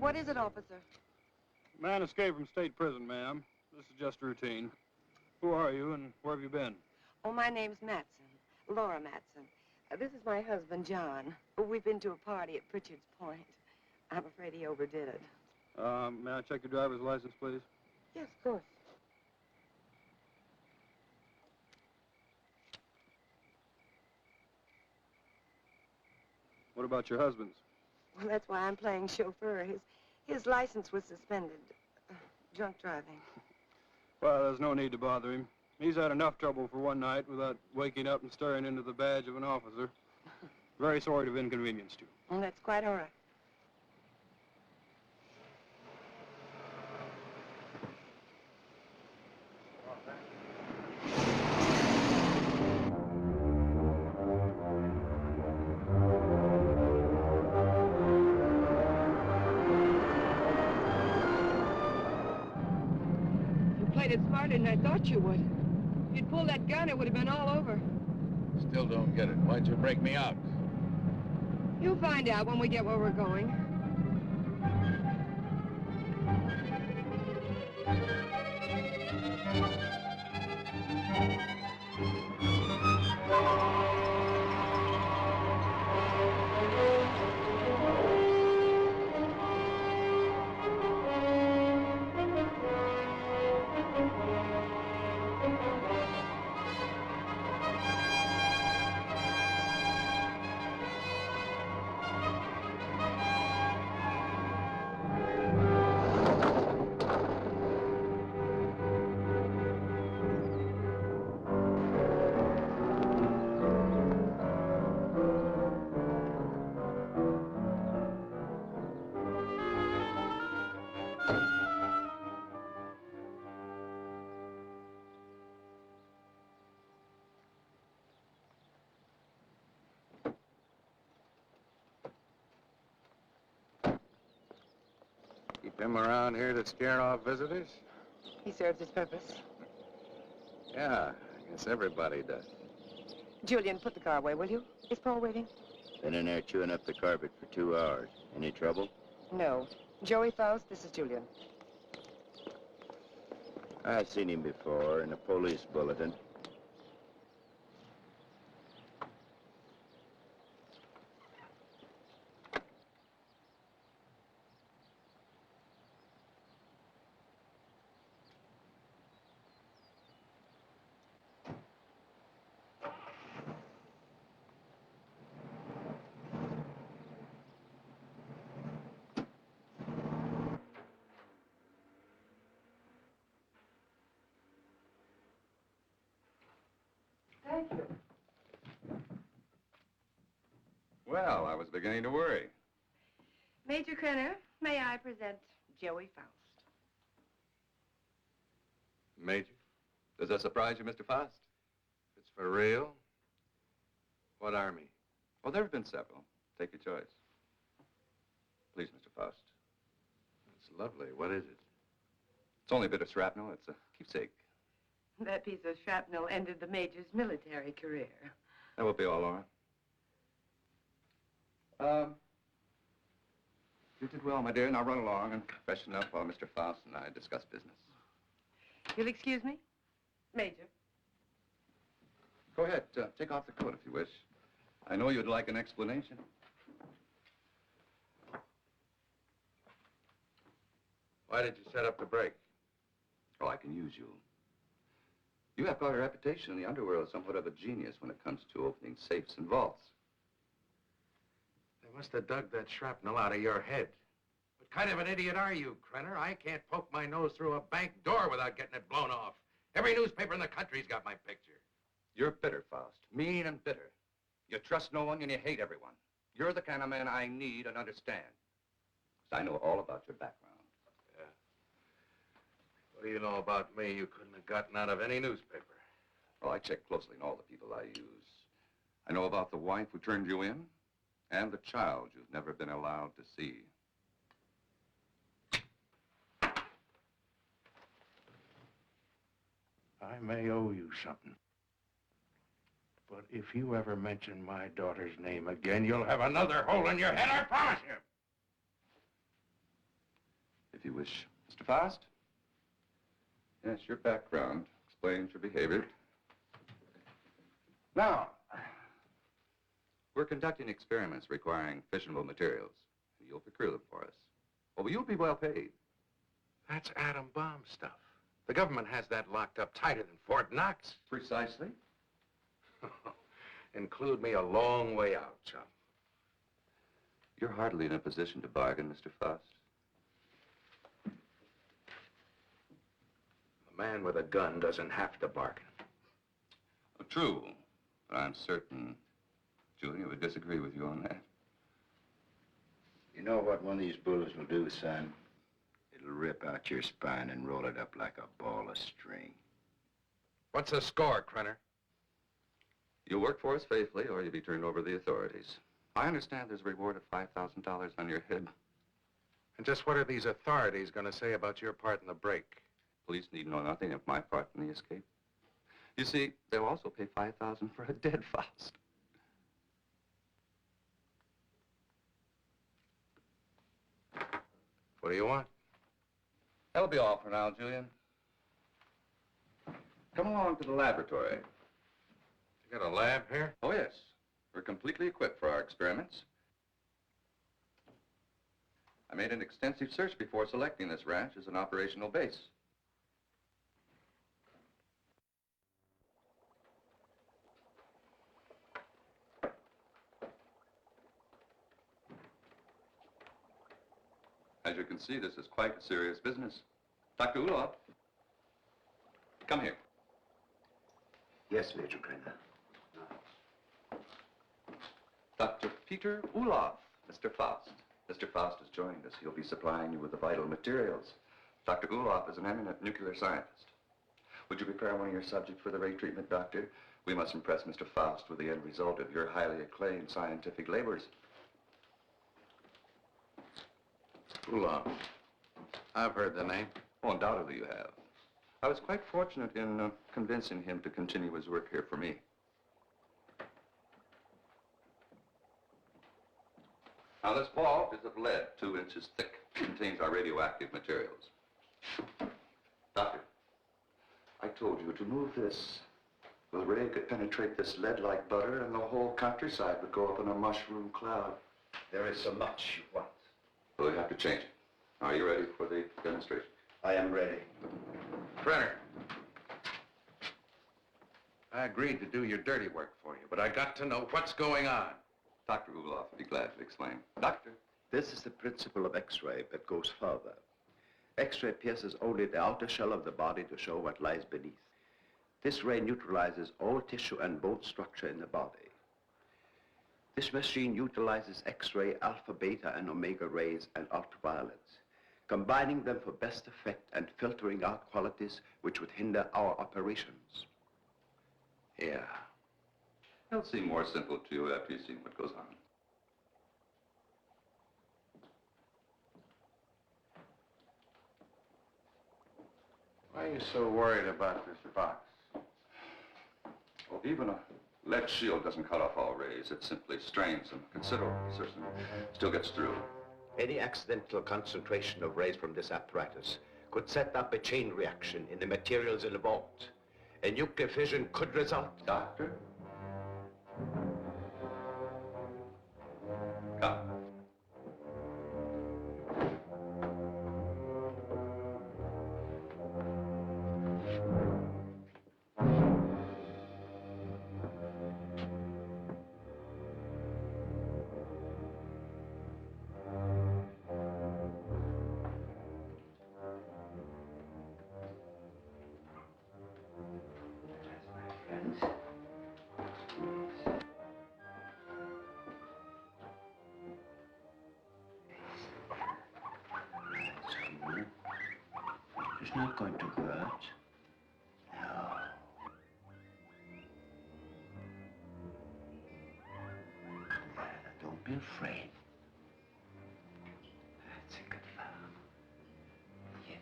What is it, officer? Man escaped from state prison, ma'am. This is just routine. Who are you and where have you been? Oh, my name's Matson. Laura Matson. This is my husband, John. We've been to a party at Pritchard's Point. I'm afraid he overdid it. May I check your driver's license, please? Yes, of course. What about your husband's? Well, that's why I'm playing chauffeur. His license was suspended. Drunk driving. Well, there's no need to bother him. He's had enough trouble for one night without waking up and staring into the badge of an officer. Very sorry to have inconvenienced you. Well, that's quite all right. It's smarter than I thought you would. If you'd pulled that gun, it would have been all over. Still don't get it. Why'd you break me out? You'll find out when we get where we're going. Keep him around here to scare off visitors? He serves his purpose. Yeah, I guess everybody does. Julian, put the car away, will you? Is Paul waiting? Been in there chewing up the carpet for 2 hours. Any trouble? No. Joey Faust, this is Julian. I've seen him before in a police bulletin. Thank you. Well, I was beginning to worry. Major Krenner, may I present Joey Faust? Major, does that surprise you, Mr. Faust? It's for real? What army? Well, there have been several. Take your choice. Please, Mr. Faust. It's lovely. What is it? It's only a bit of shrapnel. It's a keepsake. That piece of shrapnel ended the Major's military career. That will be all, Laura. You did well, my dear. Now run along and freshen up while Mr. Faust and I discuss business. You'll excuse me? Major. Go ahead. Take off the coat if you wish. I know you'd like an explanation. Why did you set up the break? Oh, I can use you. You have quite a reputation in the underworld, somewhat of a genius when it comes to opening safes and vaults. They must have dug that shrapnel out of your head. What kind of an idiot are you, Krenner? I can't poke my nose through a bank door without getting it blown off. Every newspaper in the country's got my picture. You're bitter, Faust. Mean and bitter. You trust no one and you hate everyone. You're the kind of man I need and understand. 'Cause I know all about your background. Yeah. What do you know about me you couldn't have gotten out of any newspaper? Well, I check closely on all the people I use. I know about the wife who turned you in and the child you've never been allowed to see. I may owe you something. But if you ever mention my daughter's name again, you'll have another hole in your head, I promise you. if you wish. Mr. Faust? Yes, your background explains your behavior. Now, we're conducting experiments requiring fissionable materials. You'll procure them for us. Oh, you'll be well paid. That's atom bomb stuff. The government has that locked up tighter than Fort Knox. Precisely. Include me a long way out, chum. You're hardly in a position to bargain, Mr. Faust. A man with a gun doesn't have to bargain. Oh, true, but I'm certain Junior would disagree with you on that. You know what one of these bullets will do, son? It'll rip out your spine and roll it up like a ball of string. What's the score, Krenner? You'll work for us faithfully, or you'll be turned over to the authorities. I understand there's a reward of $5,000 on your head. And just what are these authorities going to say about your part in the break? Police need know nothing of my part in the escape. You see, they'll also pay $5,000 for a dead Faust. What do you want? That'll be all for now, Julian. Come along to the laboratory. You got a lab here? Oh, yes. We're completely equipped for our experiments. I made an extensive search before selecting this ranch as an operational base. As you can see, this is quite a serious business. Dr. Ulof, come here. Yes, Major Krenner. Dr. Peter Ulof, Mr. Faust. Mr. Faust has joined us. He'll be supplying you with the vital materials. Dr. Ulof is an eminent nuclear scientist. Would you prepare one of your subjects for the ray treatment, Doctor? We must impress Mr. Faust with the end result of your highly acclaimed scientific labors. Ulof. I've heard the name. Oh, undoubtedly you have. I was quite fortunate in convincing him to continue his work here for me. Now, this ball is of lead, 2 inches thick. It contains our radioactive materials. Doctor, I told you to move this. The ray could penetrate this lead like butter, and the whole countryside would go up in a mushroom cloud. There is so much you want. Well, we have to change it. Are you ready for the demonstration? I am ready. Krenner. I agreed to do your dirty work for you, but I got to know what's going on. Dr. Ulof would be glad to explain. Doctor. This is the principle of X-ray, but goes further. X-ray pierces only the outer shell of the body to show what lies beneath. This ray neutralizes all tissue and bone structure in the body. This machine utilizes X-ray, alpha, beta, and omega rays and ultraviolets, combining them for best effect and filtering out qualities which would hinder our operations. Yeah. It'll seem more simple to you after you've seen what goes on. Why are you so worried about this box? Well, even a lead shield doesn't cut off all rays. It simply strains them considerably. Certainly still gets through. Any accidental concentration of rays from this apparatus could set up a chain reaction in the materials in the vault. A nuclear fission could result. Doctor? Come. It's not going to hurt. No. Don't be afraid. That's a good fellow. Yes.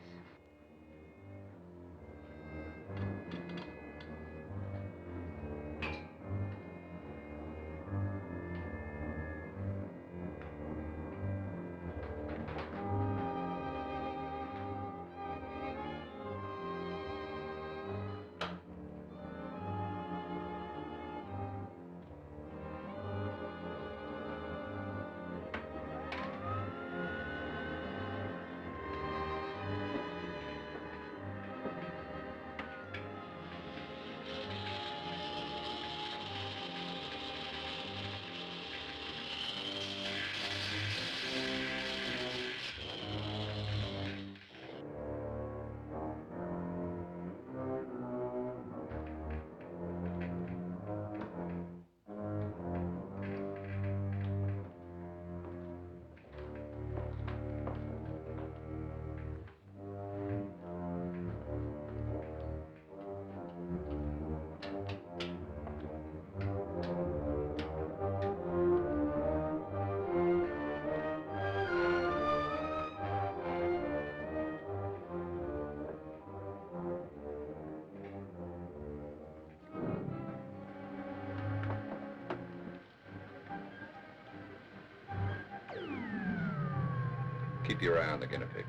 Keep your eye on the guinea pig.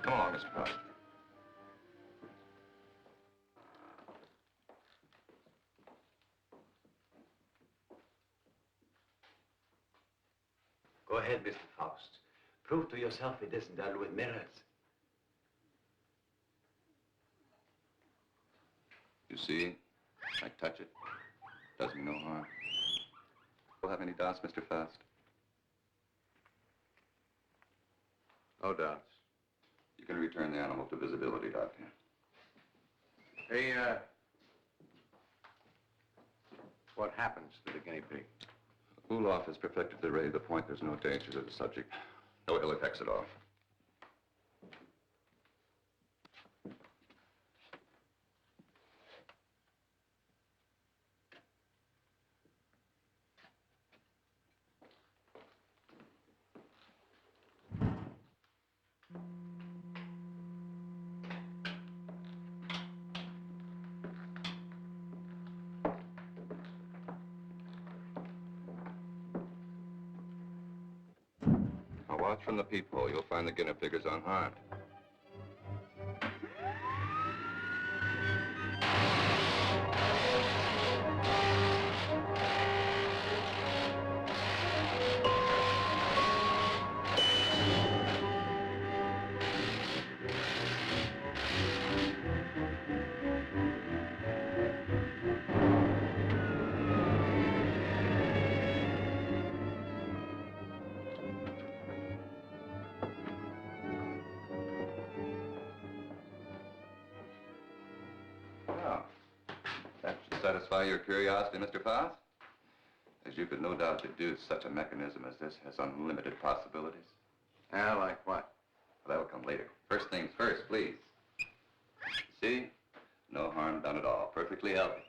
Come along, Mr. Foster. Go ahead, Mr. Faust. Prove to yourself it isn't done with mirrors. You see? I touch it. Does me no harm. You'll have any doubts, Mr. Faust? No doubts. You can return the animal to visibility, Doctor. Hey, what happens to the guinea pig? Ulof has perfected the ray to the point there's no danger to the subject. No ill effects at all. Now watch from the peephole. You'll find the guinea pig is unharmed. Well, that should satisfy your curiosity, Mr. Faust. As you could no doubt deduce, such a mechanism as this has unlimited possibilities. Yeah, like what? Well, that'll come later. First things first, please. See? No harm done at all. Perfectly healthy.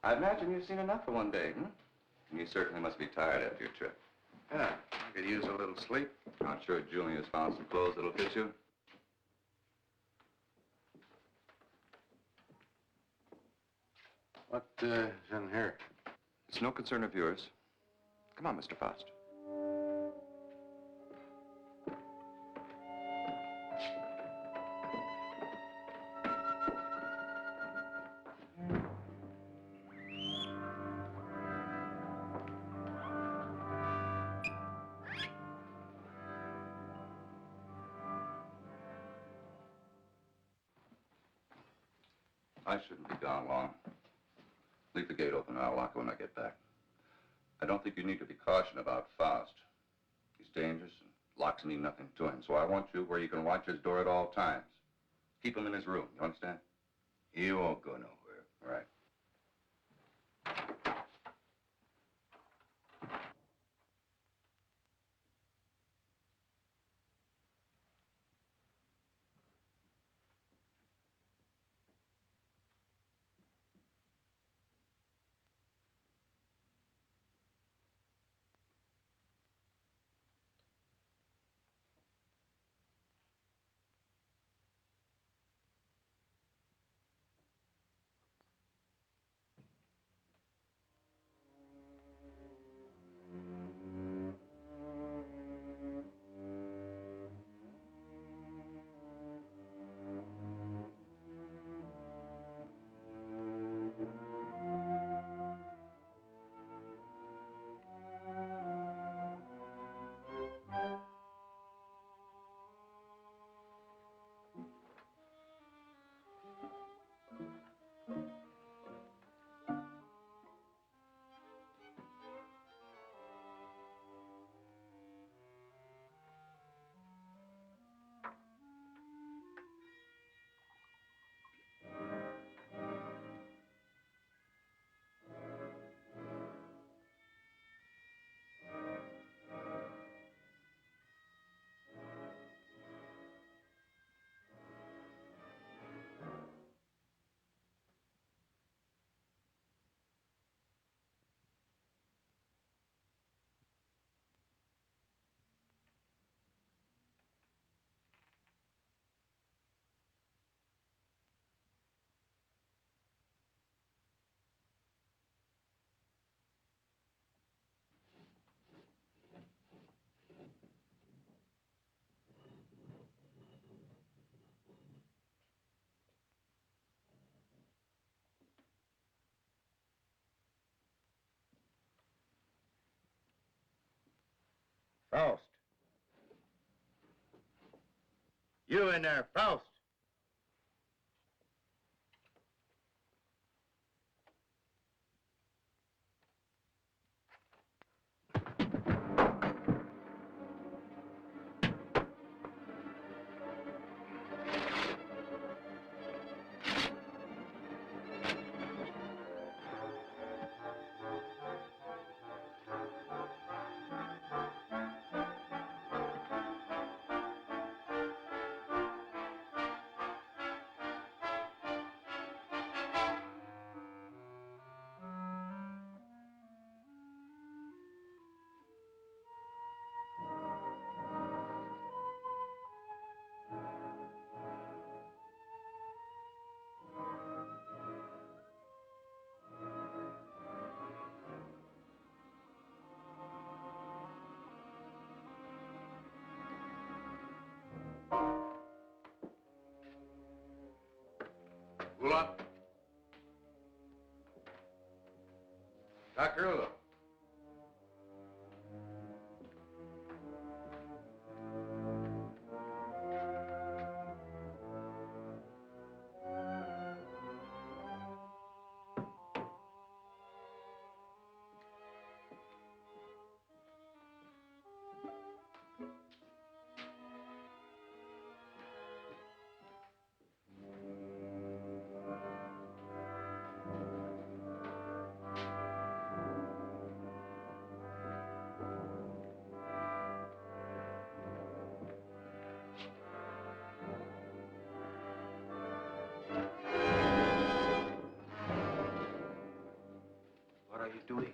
I imagine you've seen enough for one day, hmm? And you certainly must be tired after your trip. Yeah, I could use a little sleep. I'm sure Julian has found some clothes that'll fit you. What is in here? It's no concern of yours. Come on, Mr. Faust. I shouldn't be gone long. Leave the gate open and I'll lock it when I get back. I don't think you need to be cautious about Faust. He's dangerous and locks mean nothing to him, so I want you where you can watch his door at all times. Keep him in his room, you understand? He won't go nowhere. All right. Faust. You in there, Faust. Ula. Dr. Ula. What are you doing?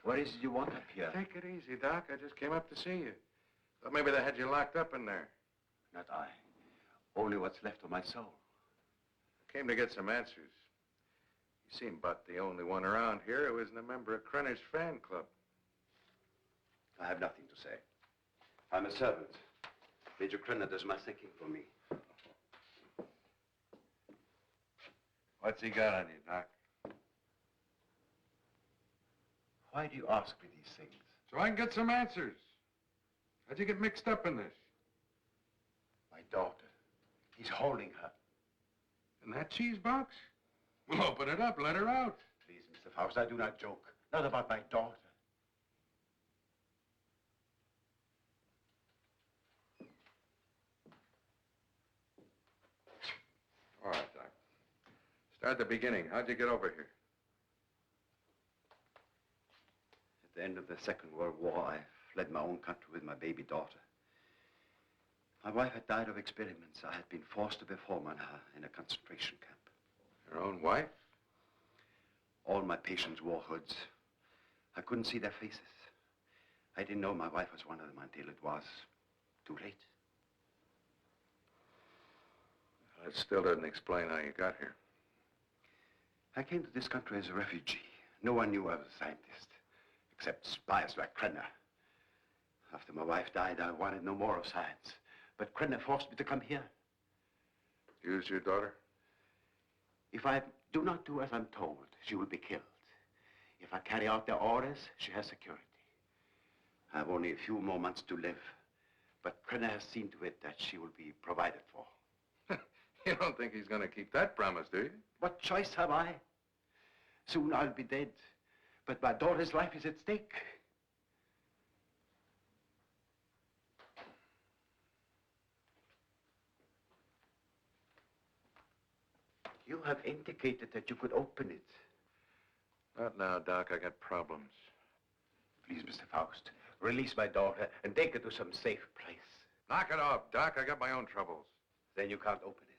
What is it you want up here? Take it easy, Doc. I just came up to see you. Thought maybe they had you locked up in there. Not I. Only what's left of my soul. Came to get some answers. You seem about the only one around here who isn't a member of Krenner's fan club. I have nothing to say. I'm a servant. Major Krenner does my thinking for me. What's he got on you, Doc? Why do you ask me these things? So I can get some answers. How'd you get mixed up in this? My daughter. He's holding her. In that cheese box? Well, open it up. Let her out. Please, Mr. Faust, I do not joke. Not about my daughter. All right, Doc. Start at the beginning. How'd you get over here? At the end of the Second World War, I fled my own country with my baby daughter. My wife had died of experiments. I had been forced to perform on her in a concentration camp. Your own wife? All my patients wore hoods. I couldn't see their faces. I didn't know my wife was one of them until it was too late. That still doesn't explain how you got here. I came to this country as a refugee. No one knew I was a scientist, except spies like Krenner. After my wife died, I wanted no more of science. But Krenner forced me to come here. Used your daughter? If I do not do as I'm told, she will be killed. If I carry out their orders, she has security. I have only a few more months to live, but Krenner has seen to it that she will be provided for. You don't think he's going to keep that promise, do you? What choice have I? Soon I'll be dead, but my daughter's life is at stake. You have indicated that you could open it. Not now, Doc. I got problems. Please, Mr. Faust, release my daughter and take her to some safe place. Knock it off, Doc. I got my own troubles. Then you can't open it.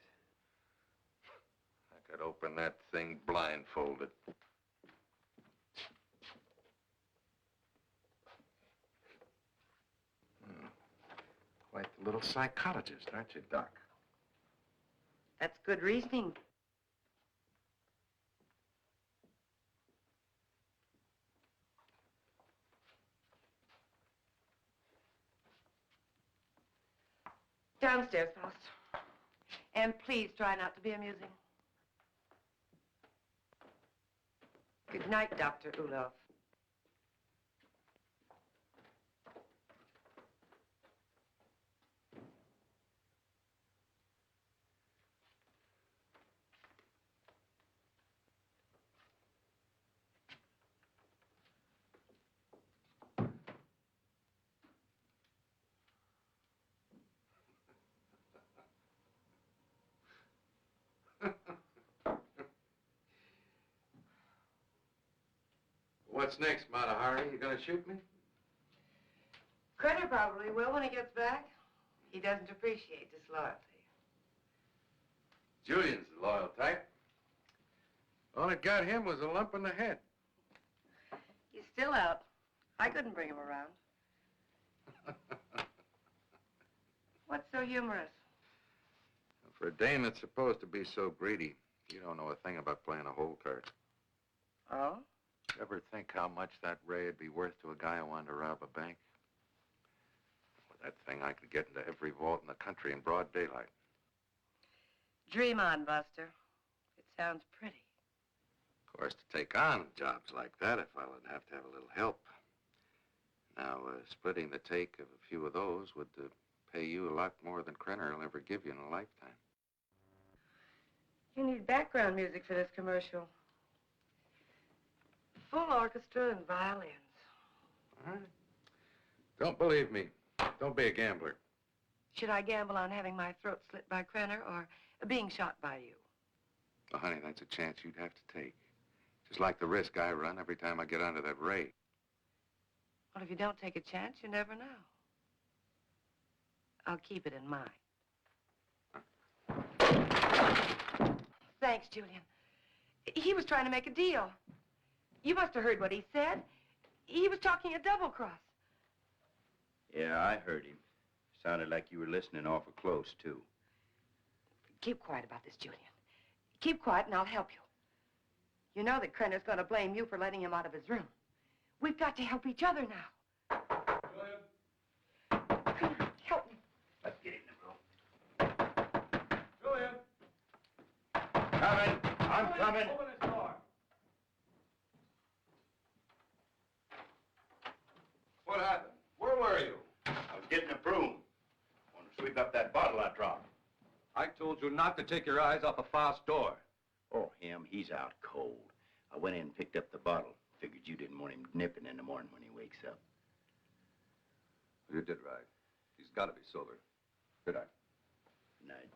I could open that thing blindfolded. Quite the little psychologist, aren't you, Doc? That's good reasoning. Downstairs, Faust. And please try not to be amusing. Good night, Dr. Ulof. What's next, Mata Hari? You gonna shoot me? Crenner probably will when he gets back. He doesn't appreciate disloyalty. Julian's the loyal type. All it got him was a lump in the head. He's still out. I couldn't bring him around. What's so humorous? For a dame that's supposed to be so greedy, you don't know a thing about playing a hole card. Oh? Ever think how much that ray would be worth to a guy who wanted to rob a bank? With that thing, I could get into every vault in the country in broad daylight. Dream on, Buster. It sounds pretty. Of course, to take on jobs like that, a fellow would have to have a little help. Now, splitting the take of a few of those would pay you a lot more than Crenner will ever give you in a lifetime. You need background music for this commercial. Full orchestra and violins. All right. Don't believe me. Don't be a gambler. Should I gamble on having my throat slit by Crenner or being shot by you? Well, honey, that's a chance you'd have to take. Just like the risk I run every time I get onto that ray. Well, if you don't take a chance, you never know. I'll keep it in mind. Thanks, Julian. He was trying to make a deal. You must have heard what he said. He was talking a double cross. Yeah, I heard him. Sounded like you were listening awful close, too. Keep quiet about this, Julian. Keep quiet and I'll help you. You know that Crenner's going to blame you for letting him out of his room. We've got to help each other now. Julian? Crenner, help me. Let's get in the room. Julian! Coming. I'm coming. Open this door. What happened? Where were you? I was getting a broom. Want to sweep up that bottle I dropped. I told you not to take your eyes off a fast door. Oh, him, he's out cold. I went in and picked up the bottle. Figured you didn't want him nipping in the morning when he wakes up. You did right. He's got to be sober. Good night. Good night.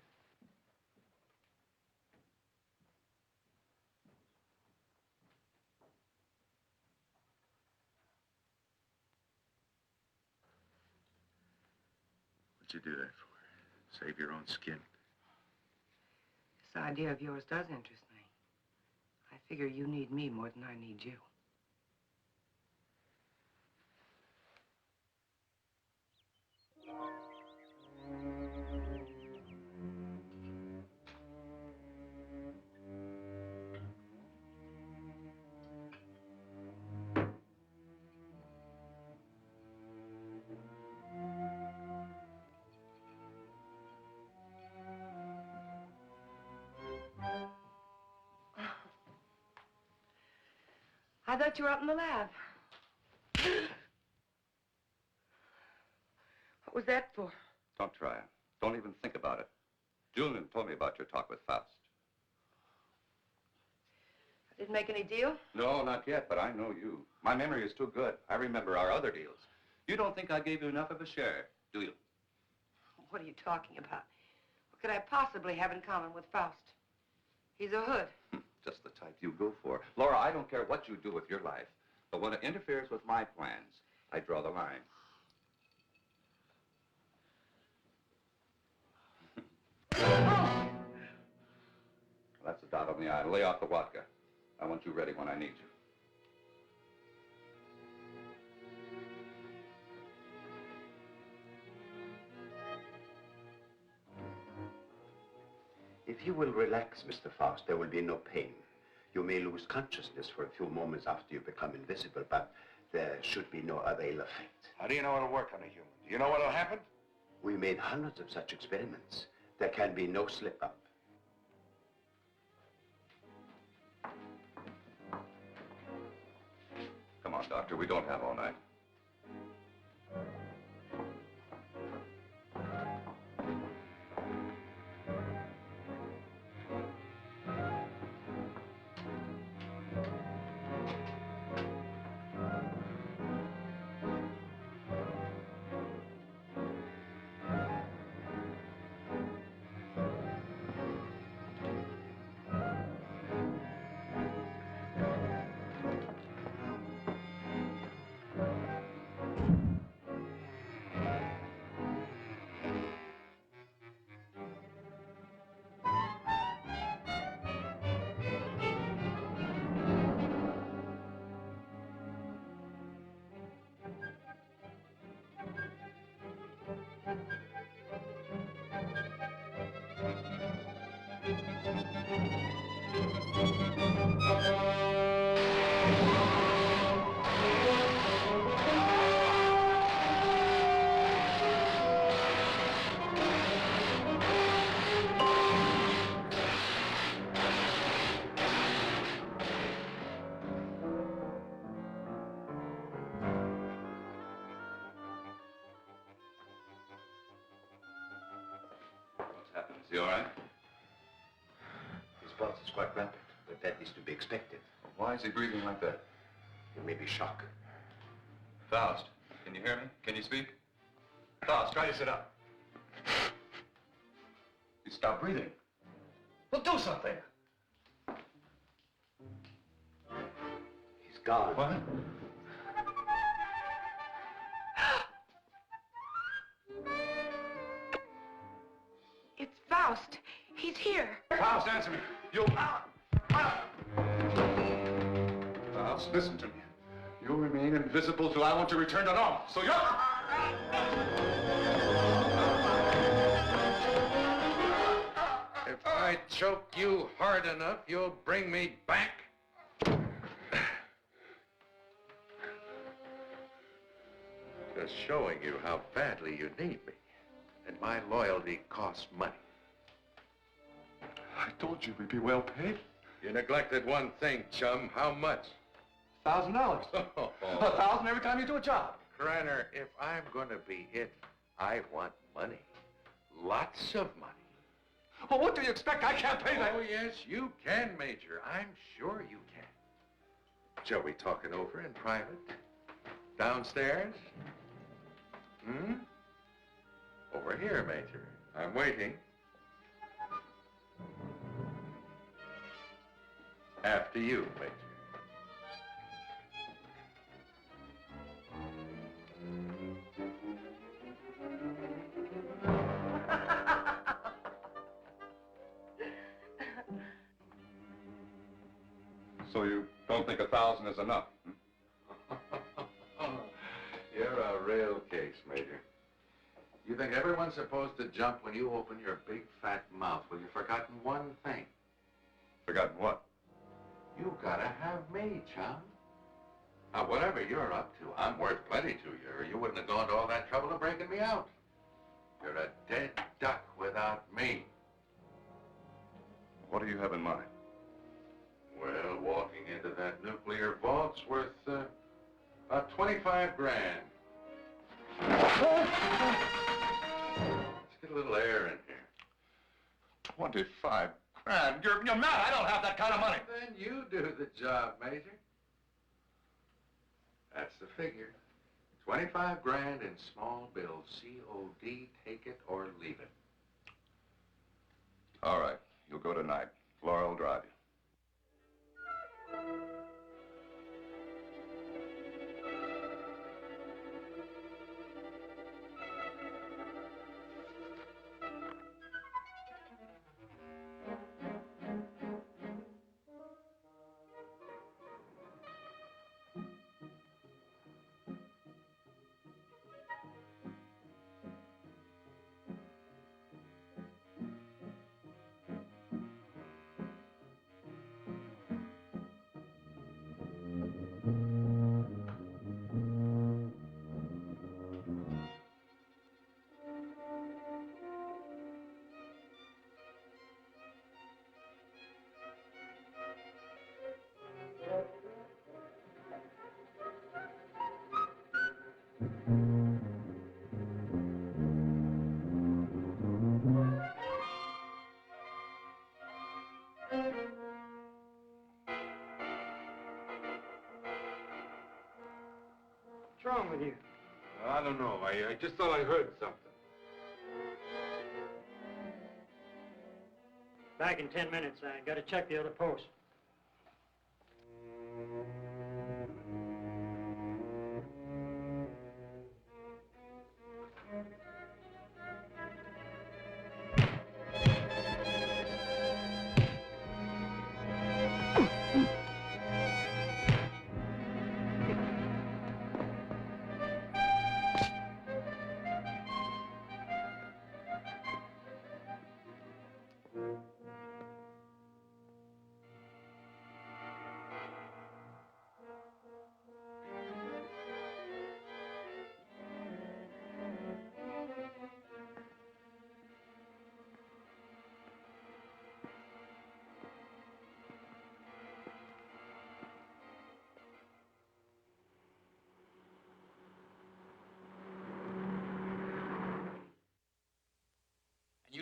What'd you do that for? Save your own skin? This idea of yours does interest me. I figure you need me more than I need you. I thought you were up in the lab. What was that for? Don't try it. Don't even think about it. Julian told me about your talk with Faust. I didn't make any deal? No, not yet, but I know you. My memory is too good. I remember our other deals. You don't think I gave you enough of a share, do you? What are you talking about? What could I possibly have in common with Faust? He's a hood. Just the type you go for. Laura, I don't care what you do with your life, but when it interferes with my plans, I draw the line. That's a dot on the I. Lay off the vodka. I want you ready when I need you. If you will relax, Mr. Faust, there will be no pain. You may lose consciousness for a few moments after you become invisible, but there should be no other ill effect. How do you know it'll work on a human? Do you know what'll happen? We made hundreds of such experiments. There can be no slip-up. Come on, Doctor. We don't have all night. Is he all right? His pulse is quite rapid, but that is to be expected. Why is he breathing like that? It may be shock. Faust, can you hear me? Can you speak? Faust, try to sit up. He stopped breathing. Well, do something! He's gone. What? It's Faust. He's here. Faust, answer me. You... Faust, listen to me. You'll remain invisible till I want to return to normal. So you're... If I choke you hard enough, you'll bring me back. Just showing you how badly you need me. And my loyalty costs money. I told you we'd be well paid. You neglected one thing, chum. How much? $1,000. 1,000 every time you do a job. Krenner, if I'm gonna be it, I want money. Lots of money. Well, what do you expect? I can't pay that. Oh, yes, you can, Major. I'm sure you can. Shall we talk it over in private? Downstairs? Hmm? Over here, Major. I'm waiting. After you, Major. So you don't think 1,000 is enough? You're a real case, Major. You think everyone's supposed to jump when you open your big fat mouth. Well, you've forgotten one thing. Forgotten what? You gotta have me, chum. Now, whatever you're up to, I'm worth plenty to you, or you wouldn't have gone to all that trouble of breaking me out. You're a dead duck without me. What do you have in mind? Well, walking into that nuclear vault's worth, about 25 grand. Let's get a little air in here. 25 grand? You're mad. I don't have that kind of money. Then you do the job, Major. That's the figure. 25 grand in small bills. COD, take it or leave it. All right. You'll go tonight. Laura will drive you. What's wrong with you? I don't know. I just thought I heard something. Back in 10 minutes. I got to check the other post.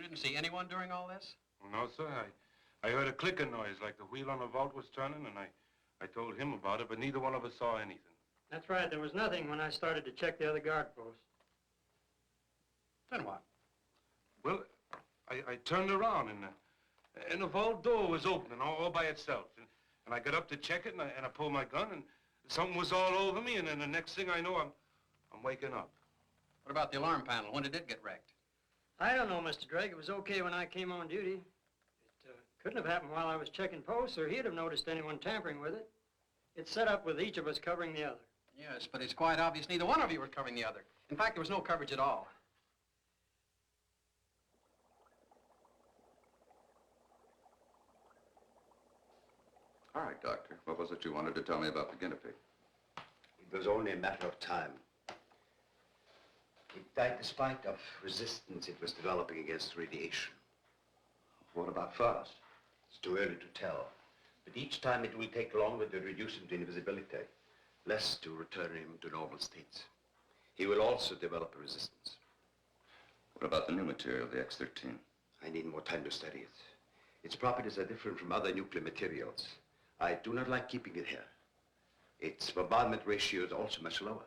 didn't see anyone during all this? No, sir. I heard a clicking noise like the wheel on a vault was turning, and I told him about it, but neither one of us saw anything. That's right. There was nothing when I started to check the other guard post. Then what? Well, I turned around, and the vault door was opening all by itself. And I got up to check it, and I pulled my gun, and something was all over me, and then the next thing I know, I'm waking up. What about the alarm panel? When did it get wrecked? I don't know, Mr. Drake. It was okay when I came on duty. It couldn't have happened while I was checking posts, or he'd have noticed anyone tampering with it. It's set up with each of us covering the other. Yes, but it's quite obvious neither one of you were covering the other. In fact, there was no coverage at all. All right, Doctor. What was it you wanted to tell me about the guinea pig? It was only a matter of time. It died despite of resistance it was developing against radiation. What about Faust? It's too early to tell. But each time it will take longer to reduce him to invisibility, less to return him to normal states. He will also develop a resistance. What about the new material, the X-13? I need more time to study it. Its properties are different from other nuclear materials. I do not like keeping it here. Its bombardment ratio is also much lower.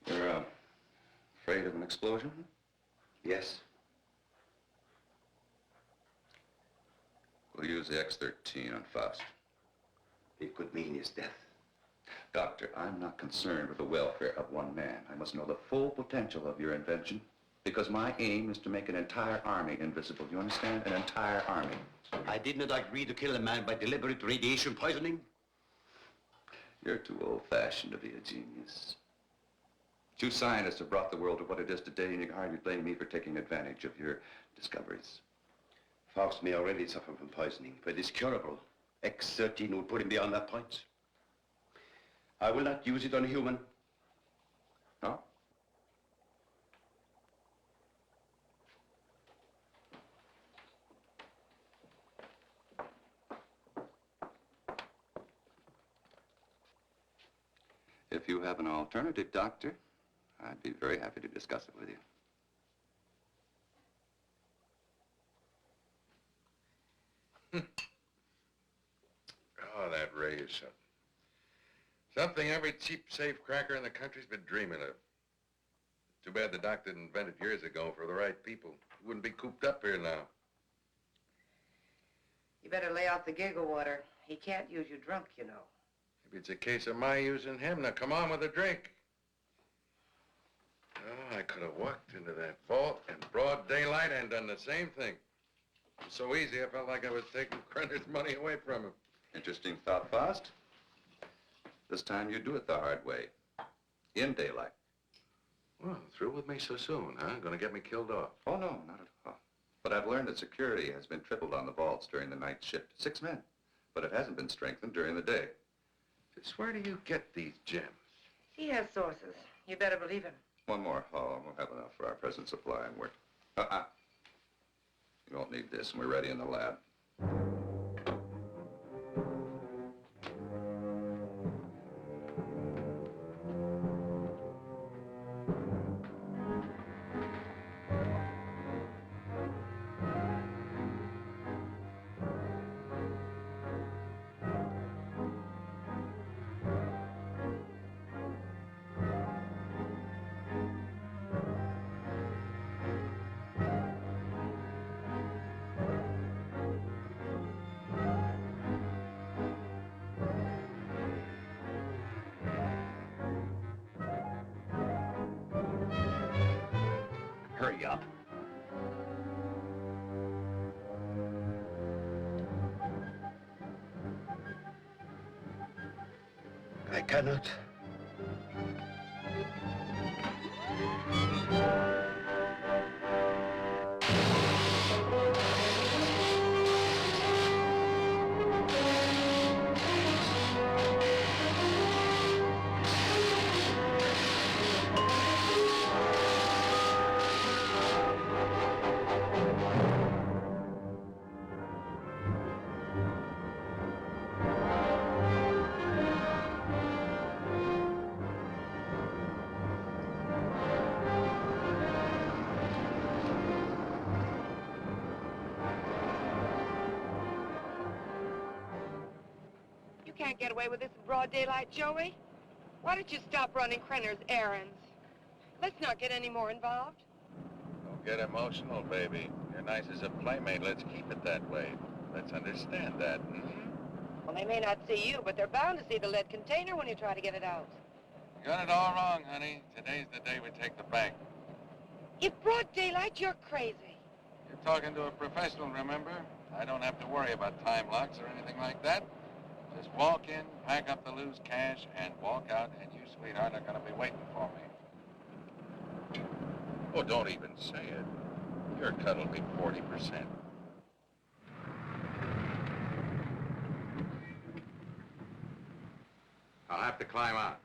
You're afraid of an explosion? Yes. We'll use the X-13 on Faust. It could mean his death. Doctor, I'm not concerned with the welfare of one man. I must know the full potential of your invention, because my aim is to make an entire army invisible. You understand? An entire army. I did not agree to kill a man by deliberate radiation poisoning. You're too old-fashioned to be a genius. Two scientists have brought the world to what it is today, and you can hardly blame me for taking advantage of your discoveries. Faust may already suffer from poisoning, but it's curable. X-13 will put him beyond that point. I will not use it on a human. No? If you have an alternative, Doctor, I'd be very happy to discuss it with you. Oh, that ray is something. Something every cheap safe cracker in the country's been dreaming of. Too bad the doc didn't invent it years ago for the right people. He wouldn't be cooped up here now. You better lay off the giggle water. He can't use you drunk, you know. Maybe it's a case of my using him. Now, come on with a drink. Oh, I could have walked into that vault in broad daylight and done the same thing. It was so easy, I felt like I was taking Krenner's money away from him. Interesting thought, Faust. This time you do it the hard way. In daylight. Well, through with me so soon, huh? Gonna get me killed off. Oh, no, not at all. But I've learned that security has been tripled on the vaults during the night shift. 6 men. But it hasn't been strengthened during the day. Just where do you get these gems? He has sources. You better believe him. One more haul, and we'll have enough for our present supply and work. You won't need this, and we're ready in the lab. Hurry up. I cannot. can't get away with this in broad daylight, Joey. Why don't you stop running Krenner's errands? Let's not get any more involved. Don't get emotional, baby. You're nice as a playmate. Let's keep it that way. Let's understand that. Well, they may not see you, but they're bound to see the lead container when you try to get it out. You got it all wrong, honey. Today's the day we take the bank. In broad daylight, you're crazy. You're talking to a professional, remember? I don't have to worry about time locks or anything like that. Just walk in, pack up the loose cash, and walk out, and you, sweetheart, are going to be waiting for me. Oh, don't even say it. Your cut will be 40%. I'll have to climb out.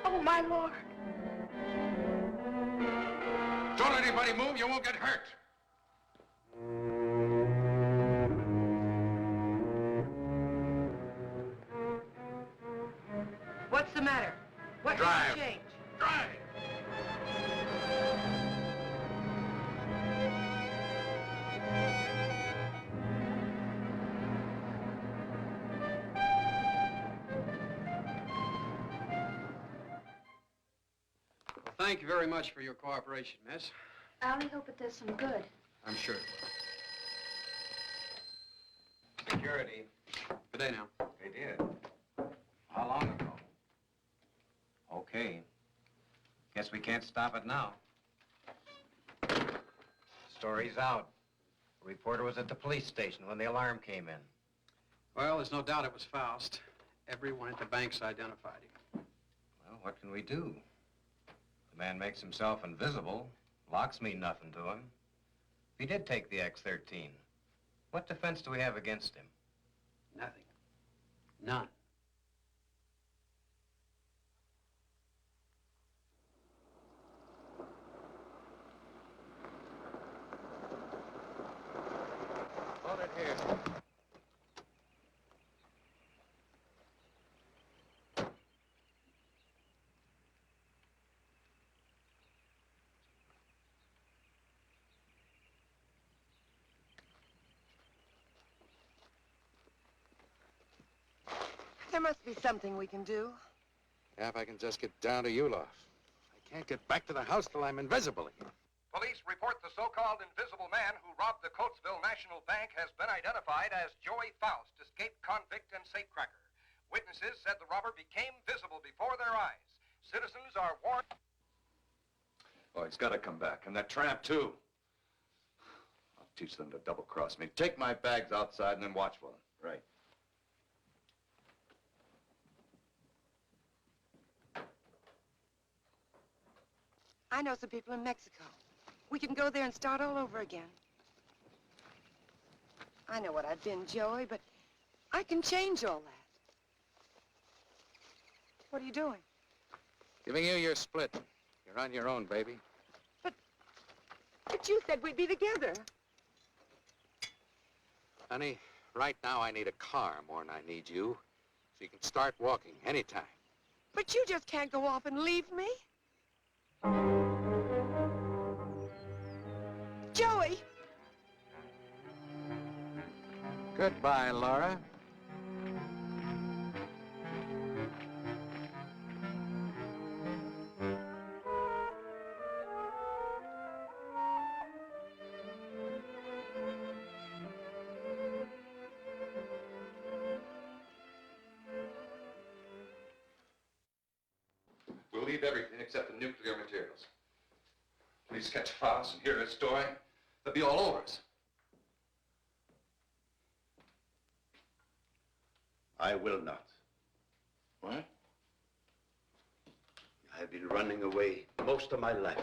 Oh, my Lord. Don't let anybody move. You won't get hurt. What's the matter? What Drive. did you change? Drive. Well, thank you very much for your cooperation, miss. I only hope it does some good. I'm sure. Security. Good day now. They did. How long ago? Okay. Guess we can't stop it now. Story's out. The reporter was at the police station when the alarm came in. Well, there's no doubt it was Faust. Everyone at the bank's identified him. Well, what can we do? The man makes himself invisible. Locks mean nothing to him. If he did take the X-13, what defense do we have against him? Nothing. None. Hold it here. There must be something we can do. Yeah, if I can just get down to Ulof. I can't get back to the house till I'm invisible again. Police report the so-called invisible man who robbed the Coatesville National Bank has been identified as Joey Faust, escaped convict and safecracker. Witnesses said the robber became visible before their eyes. Citizens are warned. Oh, he's got to come back. And that tramp, too. I'll teach them to double-cross me. Take my bags outside and then watch for them. Right. I know some people in Mexico. We can go there and start all over again. I know what I've been, Joey, but I can change all that. What are you doing? Giving you your split. You're on your own, baby. But you said we'd be together. Honey, right now I need a car more than I need you. So you can start walking anytime. But you just can't go off and leave me. Joey! Goodbye, Laura. We'll leave everything except the nuclear materials. Please catch Faust and hear his story. They'll be all over us. I will not. What? I've been running away most of my life.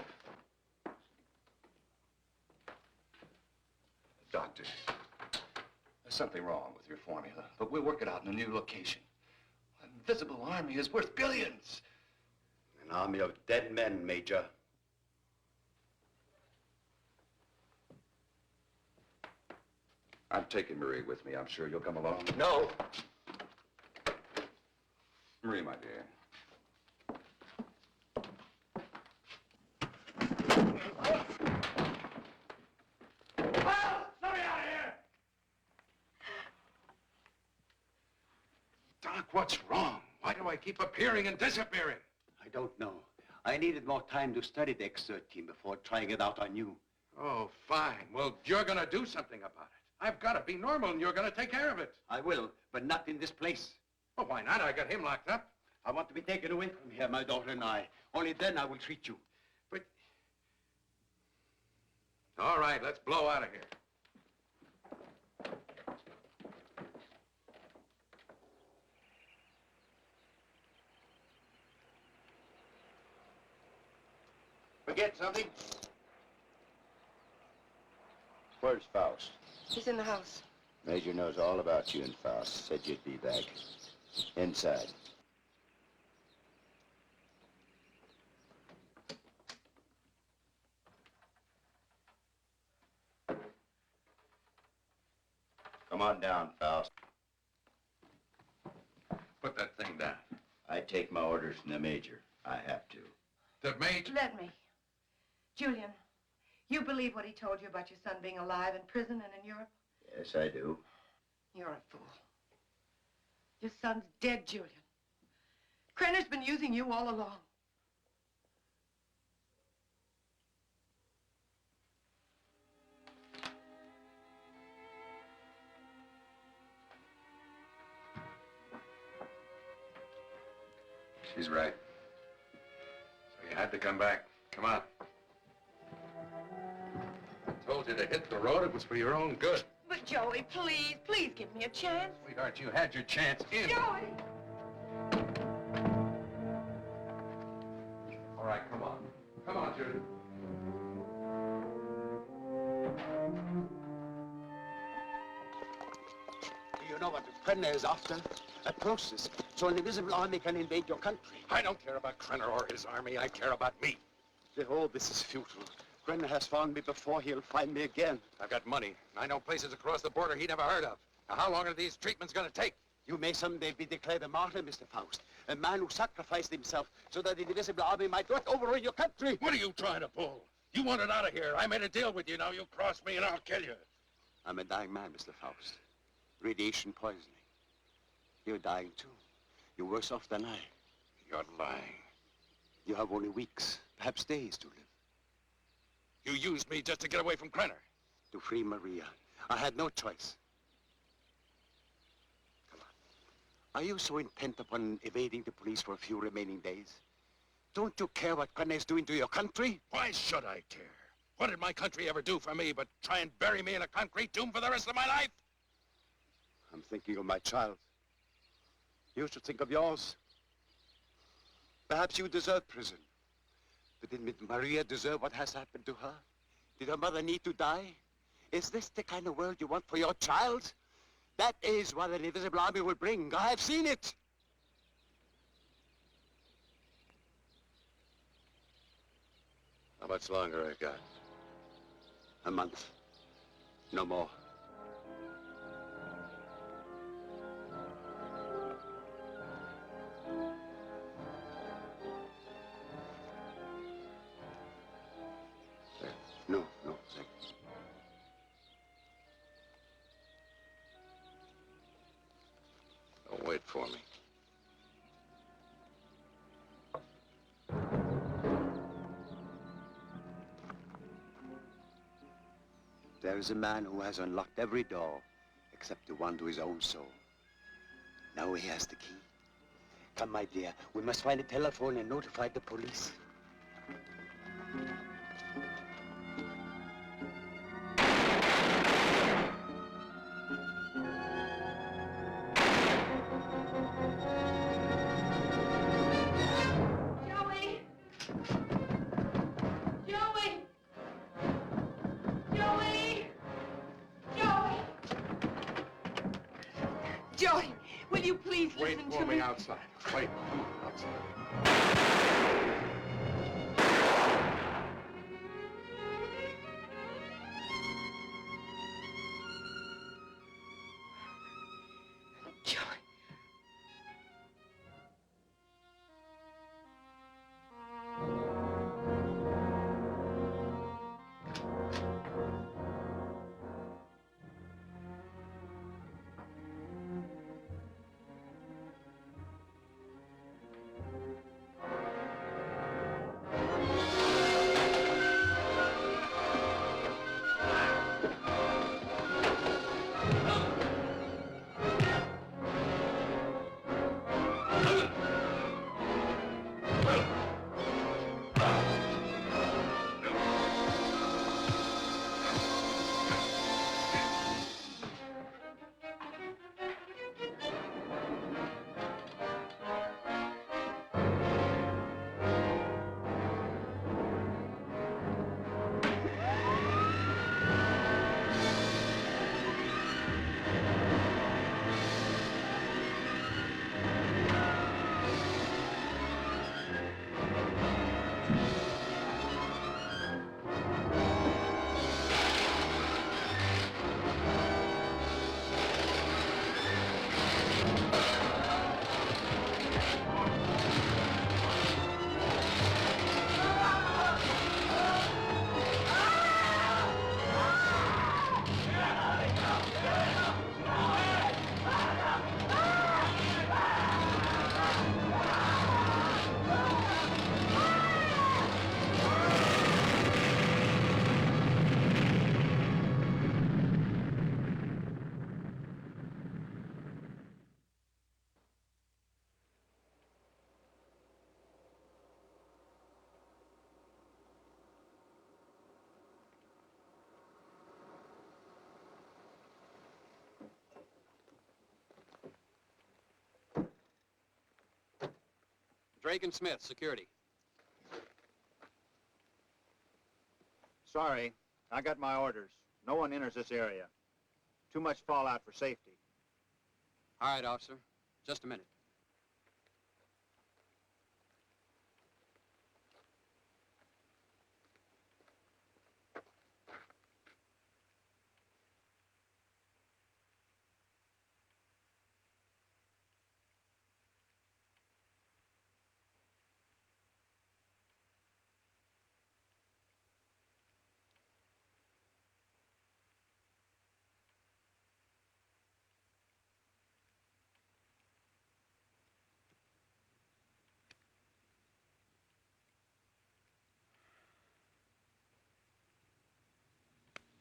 Doctor, there's something wrong with your formula, but we'll work it out in a new location. An invisible army is worth billions. An army of dead men, Major. I'm taking Marie with me. I'm sure you'll come along. No. Marie, my dear. Doc, what's wrong? Why do I keep appearing and disappearing? I don't know. I needed more time to study the X-13 before trying it out on you. Oh, fine. Well, you're gonna do something about it. I've got to be normal, and you're gonna take care of it. I will, but not in this place. Well, why not? I got him locked up. I want to be taken away from here, my daughter and I. Only then I will treat you. But... All right, let's blow out of here. Forget something? Where's Faust? He's in the house. Major knows all about you and Faust. Said you'd be back. Inside. Come on down, Faust. Put that thing down. I take my orders from the Major. I have to. The Major? Let me. Julian, you believe what he told you about your son being alive in prison and in Europe? Yes, I do. You're a fool. Your son's dead, Julian. Krenner's been using you all along. She's right. So you had to come back. Come on. I told you to hit the road. It was for your own good. But Joey, please, please give me a chance. Sweetheart, you had your chance in. Joey! All right, come on. Come on, Judy. Do you know what Krenner is after? A process, so an invisible army can invade your country. I don't care about Krenner or his army. I care about me. Behold, this is futile. Krenner has found me before. He'll find me again. I've got money. I know places across the border he never heard of. Now, how long are these treatments going to take? You may someday be declared a martyr, Mr. Faust. A man who sacrificed himself so that the invisible army might not overrun your country. What are you trying to pull? You want it out of here. I made a deal with you. Now you cross me and I'll kill you. I'm a dying man, Mr. Faust. Radiation poisoning. You're dying, too. You're worse off than I. You're lying. You have only weeks, perhaps days to live. You used me just to get away from Krenner. To free Maria. I had no choice. Come on. Are you so intent upon evading the police for a few remaining days? Don't you care what Krenner is doing to your country? Why should I care? What did my country ever do for me but try and bury me in a concrete tomb for the rest of my life? I'm thinking of my child. You should think of yours. Perhaps you deserve prison. But did Maria deserve what has happened to her? Did her mother need to die? Is this the kind of world you want for your child? That is what an invisible army will bring. I have seen it. How much longer I got? A month. No more. Thanks. Don't wait for me. There is a man who has unlocked every door except the one to his own soul. Now he has the key. Come, my dear. We must find a telephone and notify the police. Joey! Joey! Joey! Joey! Joey, will you please Wait listen for to me me? outside. Wait for me outside. Joey. Drake and Smith, security. Sorry, I got my orders. No one enters this area. Too much fallout for safety. All right, officer. Just a minute.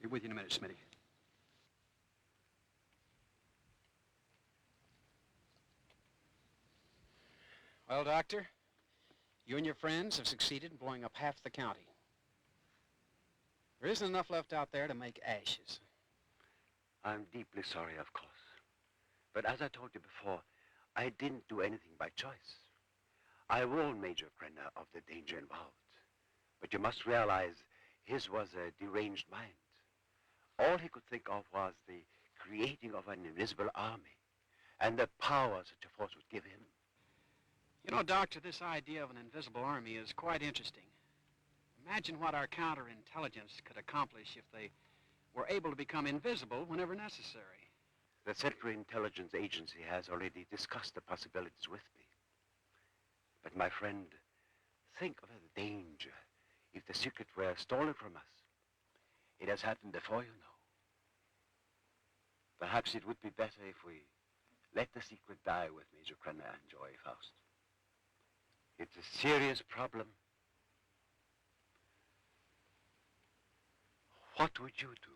Be with you in a minute, Smitty. Well, Doctor, you and your friends have succeeded in blowing up half the county. There isn't enough left out there to make ashes. I'm deeply sorry, of course. But as I told you before, I didn't do anything by choice. I warned Major Krenner of the danger involved. But you must realize his was a deranged mind. All he could think of was the creating of an invisible army and the power such a force would give him. You know, Doctor, this idea of an invisible army is quite interesting. Imagine what our counterintelligence could accomplish if they were able to become invisible whenever necessary. The Central Intelligence Agency has already discussed the possibilities with me. But my friend, think of the danger if the secret were stolen from us. It has happened before, you know. Perhaps it would be better if we let the secret die with Major Krenner and Joy Faust. It's a serious problem. What would you do?